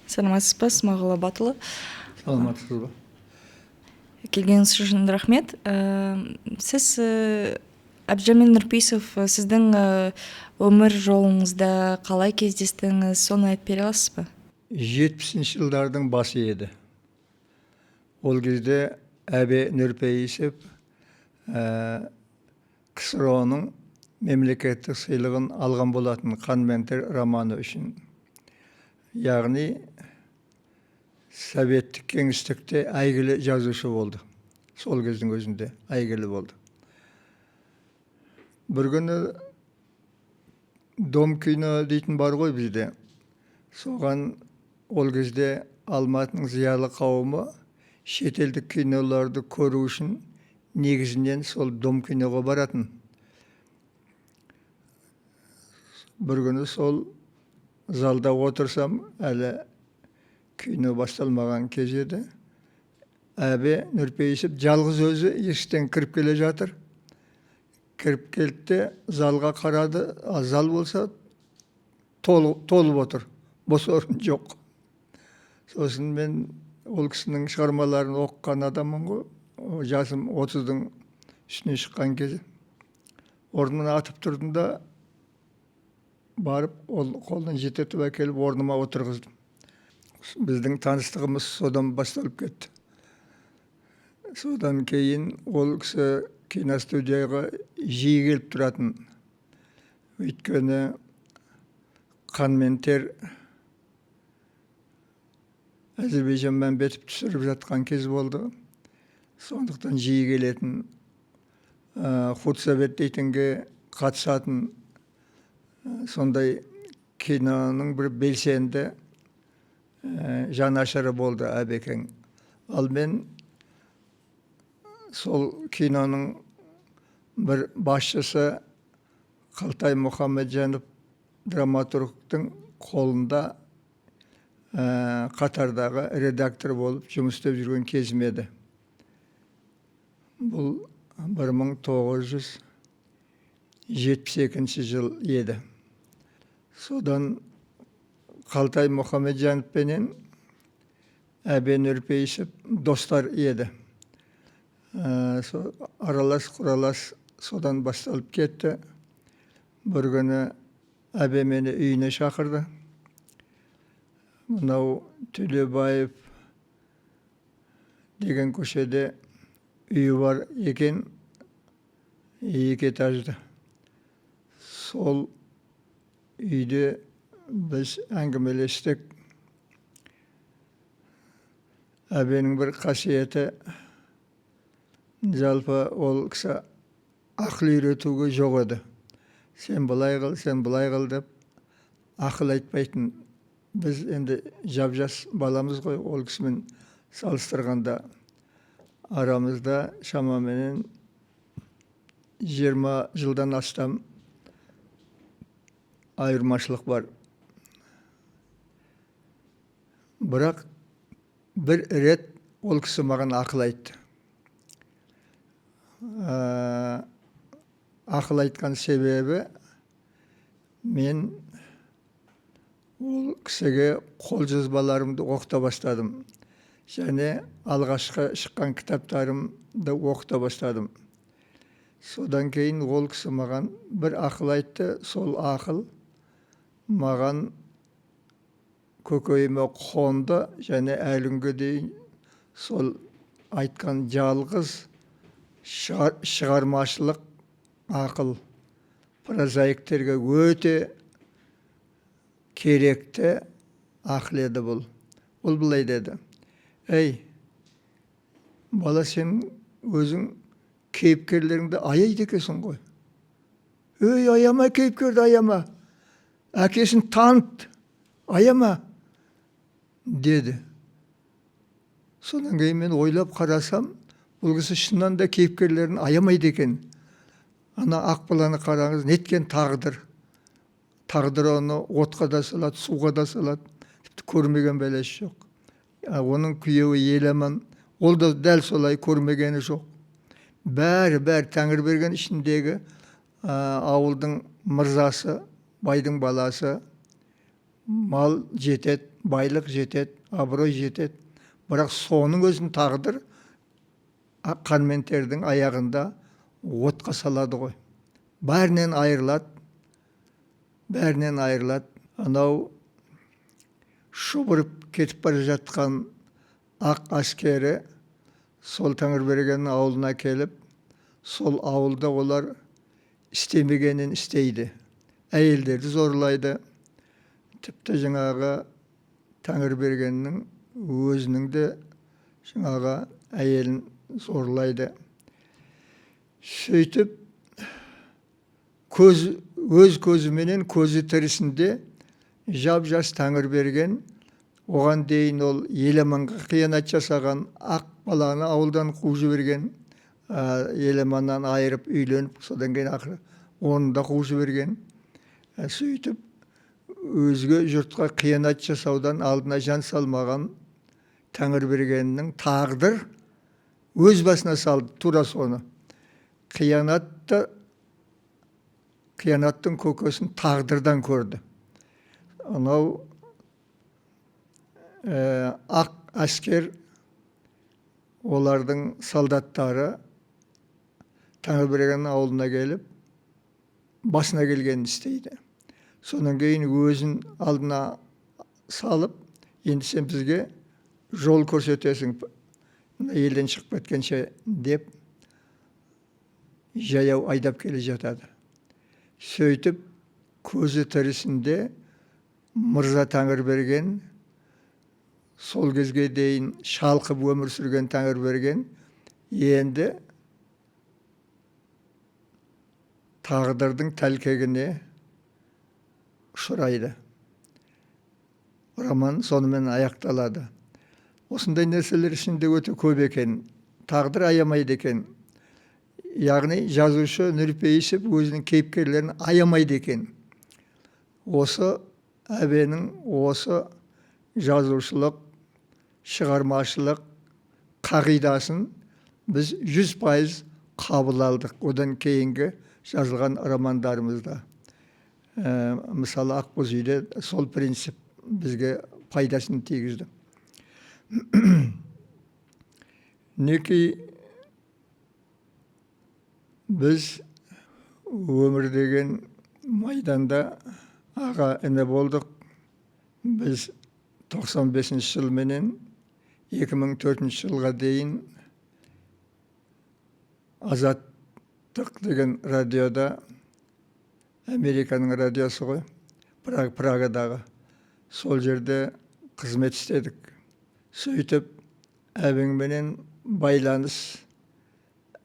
Саламатсыз ба, Смағұл Батұлы? Саламатсыз ба? Келгеніңіз үшін рахмет. Сіз Әбдіжәміл Нұрпейісов, сіздің өмір жолыңызда қалай кездестіңіз, соны айтып бере аласыз ба? 70-ші жылдардың басы еді. Ол кезде Әбе Нұрпейісов КСРО-ның мемлекеттік сыйлығын алған болатын «Қан мен тер» романы үшін. Яғни Советтік кеңістікте әйгілі жазушы болды. Сол кездің өзінде әйгілі болды. Бір күні Дом кино дейтін бар ғой бізде. Соған ол кезде Алматының зиялы қауымы шетелдік киноларды көру үшін негізінен сол Дом киноға баратын. Бір күні сол залда отырсам, әлі кино басталмаған кез еді. Әбе Нұрпейісов жалғыз өзі есіктен кіріп келе жатыр. Кіріп келді, залға қарады, зал болса толып отыр. Бос орын жоқ. Сосын мен ол кісінің шығармаларын оқыған адаммын ғой. Жасым 30-дың үстіне шыққан кезі. Орнымнан атып тұрдым да, барып, ол қолдан жететіп әкеліп орныма отырғыздым. Біздің таныстығымыз содан басталып кетті. Содан кейін ол кісі киностудияға жиі келіп тұратын. Өйткені «Қан мен тер» Әзірбайжан Мәмбетов түсіріп жатқан кез болды. Сондықтан жиі келетін, худсовет дейтінге қатысатын, сондай киноның бір белсенді жанашыры болды Әбекең. Ал мен сол киноның бір басшысы Қалтай Мұхамеджанов драматургтың қолында қатардағы редактор болып жұмыс істеп жүрген кезім еді. Бұл 1972 жыл еді. Содан Қалтай Мұхамеджанов пенен Әбе Нұрпейісов достар еді. Аралас-құралас содан басталып кетті. Бір күні Әбе мені үйіне шақырды. Мынау Төлебаев деген көшеде үйі бар екен, 2 этажды. Сол үйде біз әңгімелестік. Әбенің бір қасиеті, жалпы ол кісі ақыл үйретуге жоқ еді. Сен былай қыл деп ақыл айтпайтын. Біз енді жап-жас баламыз ғой, ол кісімен салыстырғанда арамызда шамамен 20 жылдан астам айырмашылық бар. Бірақ бір рет ол кісі маған ақыл айтты. Ақыл айтқан себебі, мен ол кісіге қолжазбаларымды оқыта бастадым. Және алғашқы шыққан кітаптарымды оқыта бастадым. Содан кейін ол кісі маған бір ақыл айтты. Сол ақыл маған көкейіме қонды, және әлі дейін сол айтқан жалғыз шығармашылық ақыл прозаиктерге өте керекті ақыл еді бұл. Ол былай деді: «Ей, бала, сен өзің кейіпкерлеріңді аяйды екенсің ғой. Ей, аяма кейіпкерді, аяма. Әкесін танып, аяма», деді. Содан кейін мен ойлап қарасам, бұл кісі шыннан да кейіпкерлерін аямайды екен. Ана Ақбаланы қараңыз, неткен тағдыр. Тағдыр оны отқа да салады, суға да салады. Тіпті көрмеген бәлесі жоқ. Оның күйеуі Еламан, ол да дәл солай, көрмегені жоқ. Бәрі Тәңір берген ішіндегі ауылдың мырзасы, байдың баласы. мал жетет, байлық жетет, абырой жетет. Бірақ соның өзін тағдыр қан мен тердің аяғында отқа салады ғой. Бәрінен айырылады. Бәрінен айырылады. Анау шұбырып кетіп бара жатқан ақ әскері сол Тәңірбергеннің ауылына келіп, сол ауылда олар істемегенін істейді. Әйелдерді зорлайды. Тіпті жаңағы Тәңірбергеннің өзінің де жаңағы әйелін зорлайды. Сөйтіп өз көзіменен көзі тірісінде жап-жас Тәңірберген, оған дейін ол Еламанға қиянат жасаған, ақ баланы ауылдан қуып жіберген, Еламаннан айырып үйленіп, содан кейін ақыры оны да қуып жіберген. Сөйтіп өзге жұртқа қиянат жасаудан алдына жан салмаған Тәңірбергеннің тағдыр өз басына салды, тура соны. Қиянаттың көкесін тағдырдан көрді. Анау ақ әскер, олардың солдаттары Тәңірбергеннің ауылына келіп, басына келгенін істейді. Сонан кейін өзін алдына салып, енді сен бізге жол көрсетесің, елден шығып кеткенше деп, жаяу айдап келе жатады. Сөйтіп, көзі тірісінде Мырза Тәңірберген, сол кезге дейін шалқып өмір сүрген Тәңірберген, енді тағдырдың тәлкегіне ұшырайды. Роман сонымен аяқталады. Осындай нәрселер ішінде өте көп екен. Тағдыр аямайды екен. Яғни жазушы Нұрпейісов өзінің кейіпкерлерін аямайды екен. Осы әбенің, осы жазушылық, шығармашылық қағидасын біз 100% қабыл алдық. Одан кейінгі жазылған романдарымызда. Мысалы, Ақбоз үйде сол принцип бізге пайдасын тигізді. Неки біз өмір деген майданда аға іні болдық. Біз 95 жыл менен 2004 жылға дейін Азаттық деген радиода, Американың радиосы ғой, Прагадағы, сол жерде қызмет істедік. Сөйтіп, әбеңменен байланыс,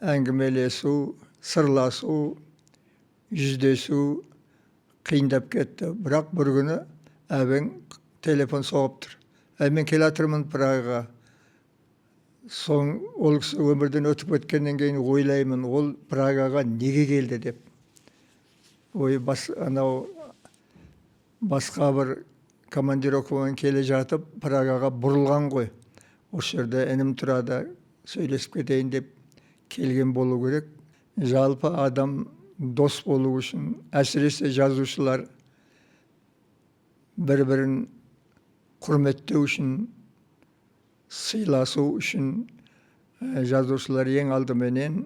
әңгімелесу, сырласу, жүздесу қиындап кетті. Бірақ бір күні әбең телефон соғып тұр. Мен келе жатырмын Прагаға. Ол кісі өмірден өтіп кеткеннен кейін ойлаймын, ол Прагаға неге келді деп. Басқа бір командировкамен келе жатып, Прагаға бұрылған ғой. Осы жерде інім тұрады, сөйлесіп кетейін деп келген болу керек. Жалпы адам дос болу үшін, әсіресе жазушылар бір-бірін құрметтеу үшін, сыйласу үшін, жазушылар ең алдыменен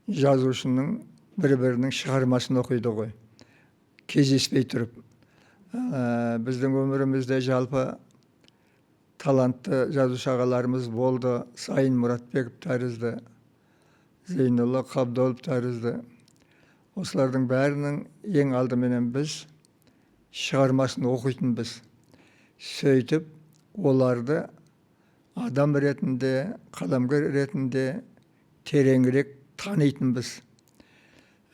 жазушының бір-бірінің шығармасын оқиды ғой, кездеспей тұрып. Біздің өмірімізде жалпы талантты жазушы ағаларымыз болды. Сайын Мұратбеков тәрізді, Зейнолла Қабдолов тәрізді. Осылардың бәрінің ең алдыменен біз шығармасын оқитынбыз. Сөйтіп, оларды адам ретінде, қаламгер ретінде тереңірек танитынбыз.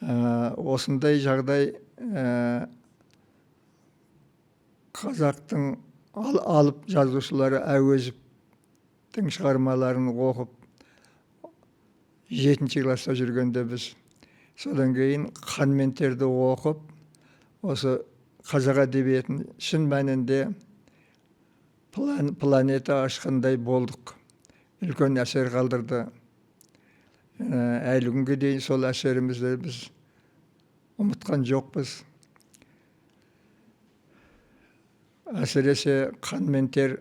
Осындай жағдай қазақтың алып жазушылары Әуезовтің шығармаларын оқып 7-ші класста жүргенде біз, содан кейін Қан мен терді оқып, осы қазақ әдебиетін шын мәнінде планета ашқандай болдық. Үлкен әсер қалдырды. Әлі күнге дейін сол әсерімізді біз ұмытқан жоқпыз. әсіресе қан мен тер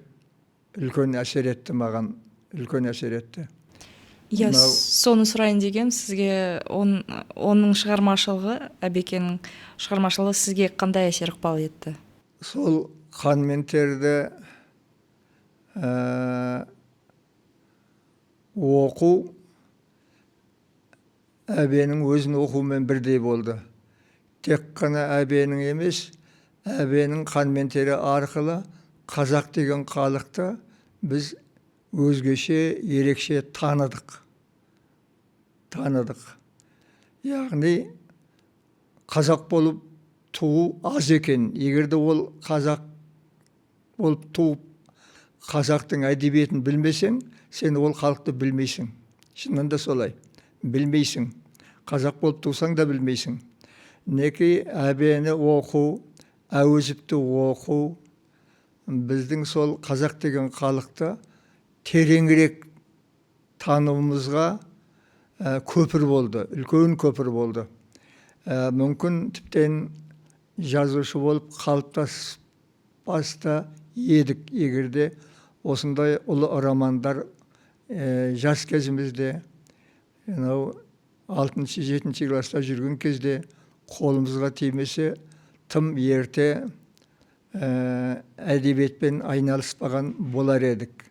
үлкен әсер етті маған, үлкен әсер етті. Иә, Мынау- соны сұрайын дегем, сізге оның шығармашылығы, Әбекенің шығармашылығы сізге қандай әсер ықпал етті? Сол қан мен терді оқу әбенің өзін оқумен бірдей болды. Тек қана әбенің емес, әбенің қан мен тері арқылы қазақ деген халықты біз өзгеше, ерекше таныдық. Яғни қазақ болып туу аз екен. Егерде ол қазақ болып туып қазақтың әдебиетін білмесең, сен ол халықты білмейсің. Шынында да солай. Білмейсің. Қазақ болып тусаң да білмейсің. Неке әбені оқу, әуезовті оқу, біздің сол қазақ деген халықты тереңірек тануымызға көпір болды, үлкен көпір болды. Мүмкін тіптен жазушы болып қалыптаспаста едік, егерде осындай ұлы романдар жас кезімізде, 6-7 класста жүрген кезде қолымызға тимесе, тым ерте әдебиетпен айналыспаған болар едік.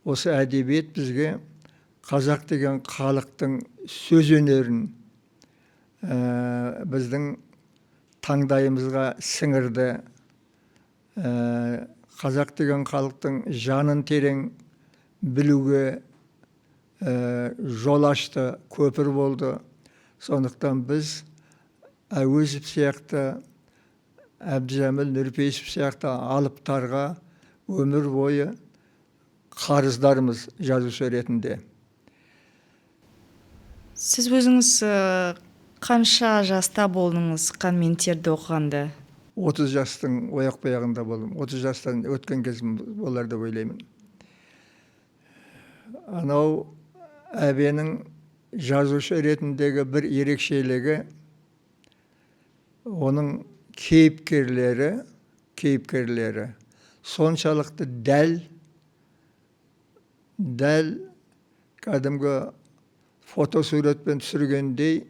Осы әдебиет бізге қазақ деген халықтың сөз өнерін біздің таңдайымызға сіңірді. Қазақ деген халықтың жанын терең білуге жол ашты, көпір болды. Сондықтан біз Әуезов сияқты, Әбдіжәміл Нұрпейісов сияқты алыптарға өмір бойы қарыздарымыз жазушы ретінде. Сіз өзіңіз қанша жаста болдыңыз қан мен терді оқығанда? 30 жастың ояқ-баяғында болдым. 30 жастан өткен кезім болар деп ойлаймын. Анау әбенің жазушы ретіндегі бір ерекшелігі, оның кейіпкерлері соншалықты дәл кәдімгі фотосуретпен түсіргендей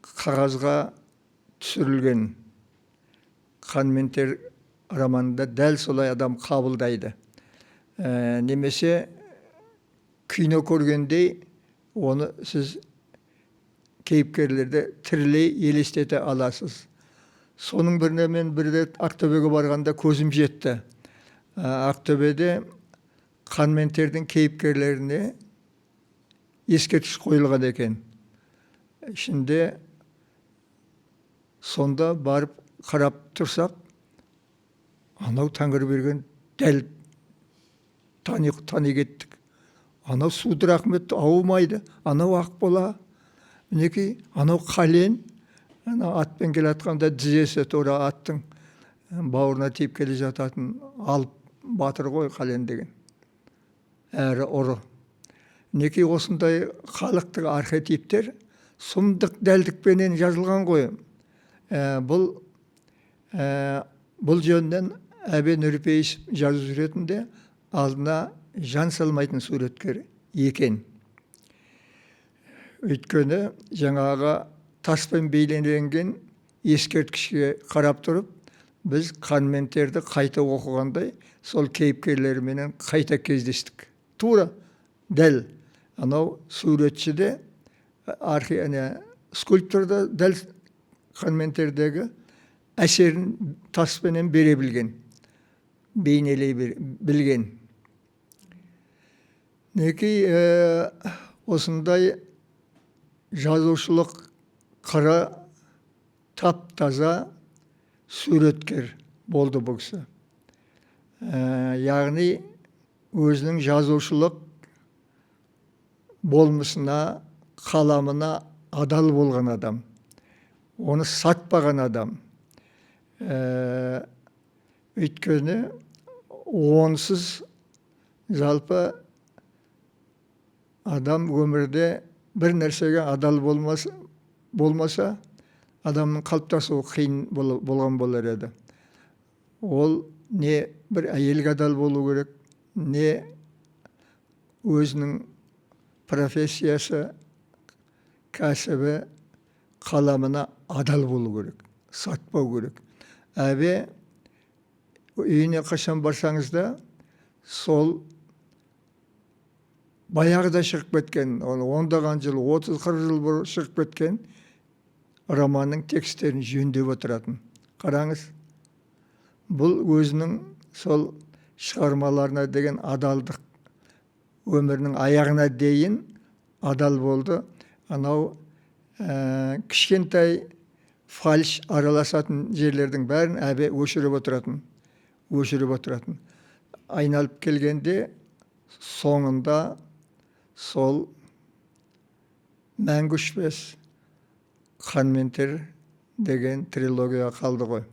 қағазға түсірілген. Қан мен тер романында дәл солай адам қабылдайды. Немесе кино көргендей оны сіз кейіпкерлерді тірілей елестете аласыз. Соның біріне мен бірде Ақтөбеге барғанда көзім жетті. Ақтөбеде қан мен тердің кейіпкерлеріне ескерткіш қойылған екен. Ішінде сонда барып қарап тұрсақ, анау Тәңірберген дәл тани кеттік. Анау Судырахмет ауымайды, анау Ақбола, мінекей анау Қален, атпен келе жатқанда тізесі тура аттың бауырына тиіп келе жататын алып батыр ғой Қален деген. Әрі ұры. Неке осындай халықтық архетиптер сұмдық дәлдікпенен жазылған ғой. Бұл жөнінен Әбен Нұрпейісов жазушы ретінде алдына жан салмайтын суреткер екен. Өйткені жаңағы таспен бейнеленген ескерткішке қарап тұрып, біз қан мен терді қайта оқығандай сол кейіпкерлеріменен қайта кездестік. Тура дәл анау суретші де скульпторда дәл қан мен тердегі әсерін таспенен бере білген, бейнелей білген. Неки осындай жазушылық қыры тап-таза суреткер болды бұл кісі. Яғни өзінің жазушылық болмысына, қаламына адал болған адам. Оны сатпаған адам. Өйткені онсыз жалпы адам өмірде бір нәрсеге адал болмаса, адамның қалыптасуы қиын болған болар еді. Ол не бір әйелге адал болу керек, не өзінің профессиясы, кәсібі, қаламына адал болу керек, сатпау керек. Әбе үйіне қашан барсаңыз да сол баяғыда шығып кеткен, ондаған жыл, 30-40 жыл бұрын шығып кеткен романның текстерін жөндеп отыратын. Қараңыз, бұл өзінің сол шығармаларына деген адалдық, өмірінің аяғына дейін адал болды. Анау кішкентай фальш араласатын жерлердің бәрін әбе өшіріп отыратын. Айналып келгенде соңында сол мәңгі өшпес қан мен тер деген трилогия қалды ғой.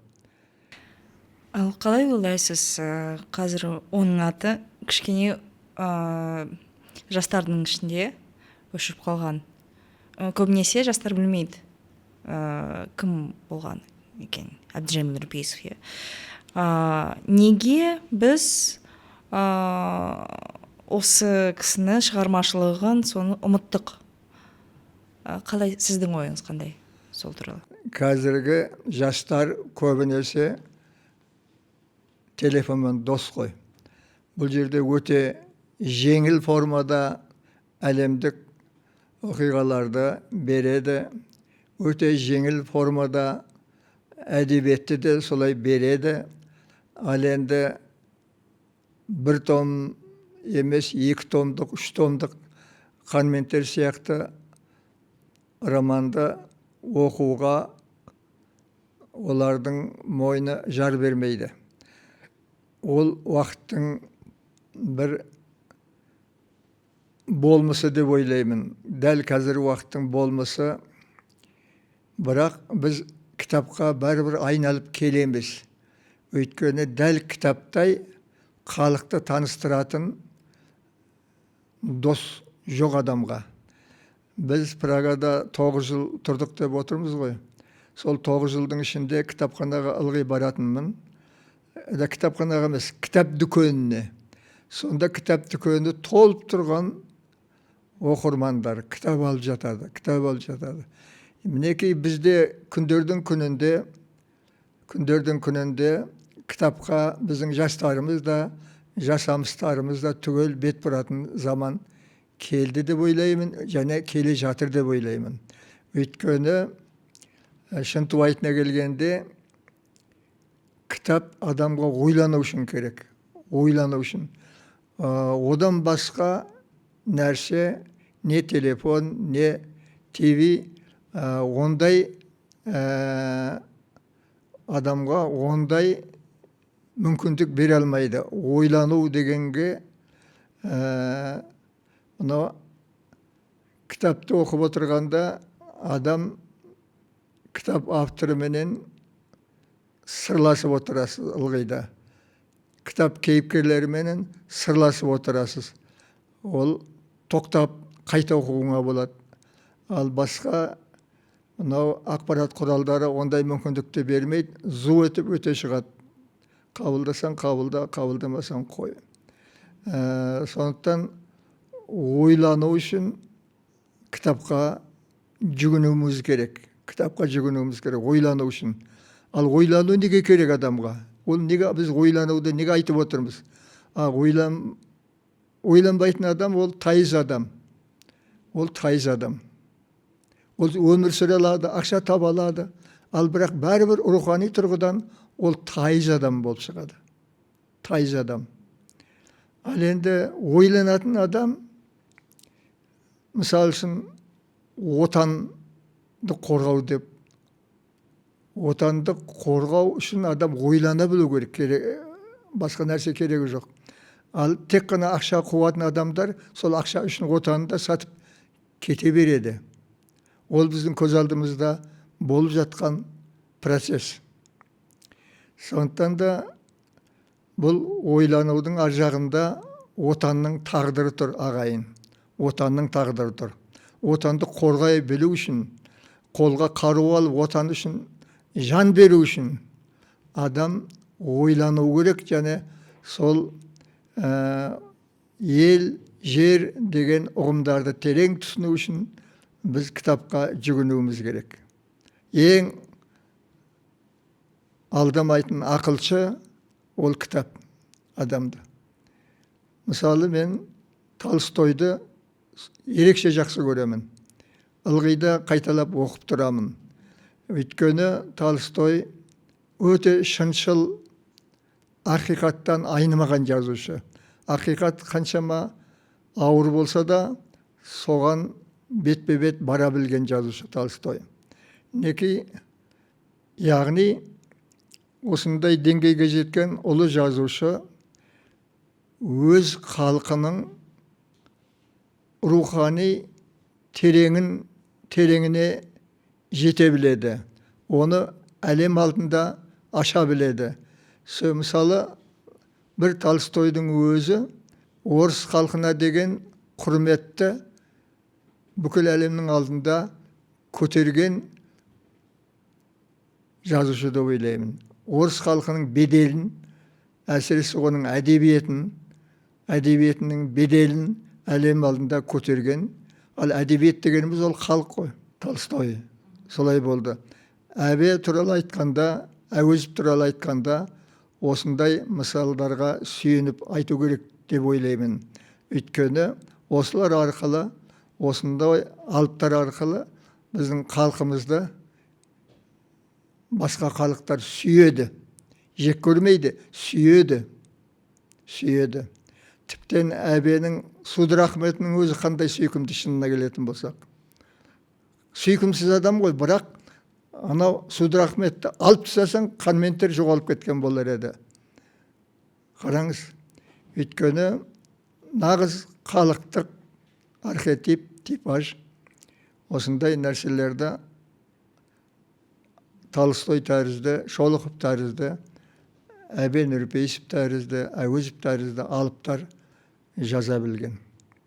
Ал қалай ойлайсыз, қазір оның аты кішкене жастардың ішінде өшіп қалған? Көбінесе жастар білмейді кім болған екен Әбдіжәміл Нұрпейісов. Неге біз осы кісіні шығармашылығын соны ұмыттық? Қалай, сіздің ойыңыз қандай сол туралы? Қазіргі жастар көбінесе телефонмен дос қой. Бұл жерде өте жеңіл формада әлемдік оқиғаларды береді, өте жеңіл формада әдебиетті де солай береді. Ал енді бір том емес, 2 томдық, 3 томдық қан мен тер сияқты романды оқуға олардың мойны жар бермейді. Ол уақыттың бір болмысы деп ойлаймын. Дәл қазір уақыттың болмысы. Бірақ біз кітапқа бәрібір айналып келеміз. Өйткені дәл кітаптай халықты таныстыратын дос жоқ адамға. Біз Прагада 9 жыл тұрдық деп отырмыз ғой. Сол 9 жылдың ішінде кітапханаға ылғи баратынмын. Кітапханаға емес, кітап дүкеніне. Сонда кітап дүкені толып тұрған оқырмандар кітап алып жатады. Мінекей бізде күндердің күнінде кітапқа біздің жастарымыз да, жасамыстарымыз да түгел бет бұратын заман келді деп ойлаймын, және келе жатыр деп ойлаймын. Өйткені шынтуайтына келгенде кітап адамға ойлану үшін керек. Ойлану үшін. Одан басқа нәрсе, не телефон, не ТВ, ондай адамға ондай мүмкіндік бере алмайды. Ойлану дегенге кітапты оқып отырғанда адам кітап авторыменен сырласып отырасыз ылғида. Кітап кейіпкерлеріменен сырласып отырасыз. Ол тоқтап қайта оқуыңа болады. Ал басқа ақпарат құралдары ондай мүмкіндікті бермейді. Зу өтіп өте шығады. Қабылдасаң қабылда, қабылдамасаң қой. Сондықтан ойлану үшін кітапқа жүгінуіміз керек. Ойлану үшін. Ал ойлану неге керек адамға? Ол неге біз ойлануды неге айтып отырмыз? Ойланбайтын адам ол тайыз адам. Ол өмір сүре алады, ақша таба алады. Ал бірақ бәрібір рухани тұрғыдан ол тайыз адам болып шығады. Тайыз адам. Ал енді ойланатын адам, мысал үшін отанды қорғау деп, отанды қорғау үшін адам ойлана білу керек. Басқа нәрсе керегі жоқ. Ал тек қана ақша қуатын адамдар сол ақша үшін отанды сатып кете береді. Ол біздің көз алдымызда болып жатқан процесс. Сондықтан да бұл ойланудың ар жағында отанның тағдыры тұр, ағайын. Отанның тағдыры тұр. Отанды қорғай білу үшін, қолға қару алып отан үшін жан беру үшін адам ойлану керек, және сол ел, жер деген ұғымдарды терең түсіну үшін біз кітапқа жүгінуіміз керек. Ең алдамайтын ақылшы ол кітап адамды. Мысалы, мен Толстойды ерекше жақсы көремін. Ылғи да қайталап оқып тұрамын. Өйткені Толстой өте шыншыл, ақиқаттан айнымаған жазушы. Ақиқат қаншама ауыр болса да, соған бетпе-бет бара білген жазушы Толстой. Неки, яғни осындай деңгейге жеткен ұлы жазушы өз халқының рухани тереңіне жете біледі. Оны әлем алдында аша біледі. Мысалы, бір Толстойдың өзі орыс халқына деген құрметті бүкіл әлемнің алдында көтерген жазушы деп ойлаймын. Орыс халқының беделін, әсіресе оның әдебиетінің беделін әлем алдында көтерген. Ал әдебиет дегеніміз ол халық қой. Толстой солай болды. Әбе туралы айтқанда, Әуезов туралы айтқанда осындай мысалдарға сүйеніп айту керек деп ойлаймын. Өйткені осылар арқылы, осындай алыптар арқылы біздің халқымызды басқа халықтар сүйеді. Жек көрмейді, сүйеді. Тіптен Әбенің Судыр Ахметінің өзі қандай сүйкімді, шынына келетін болсақ. Сүйкімсіз адам ғой, бірақ анау Судыр Ахметті алып тастасаң, қанмен тер жоғалып кеткен болар еді. Қараңыз, өйткені нағыз халықтық архетип, типаж осындай нәрселерді Толстой тәрізді, Шолохов тәрізді, Әбен Нұрпейісов тәрізді, Әуезов тәрізді алыптар жаза білген.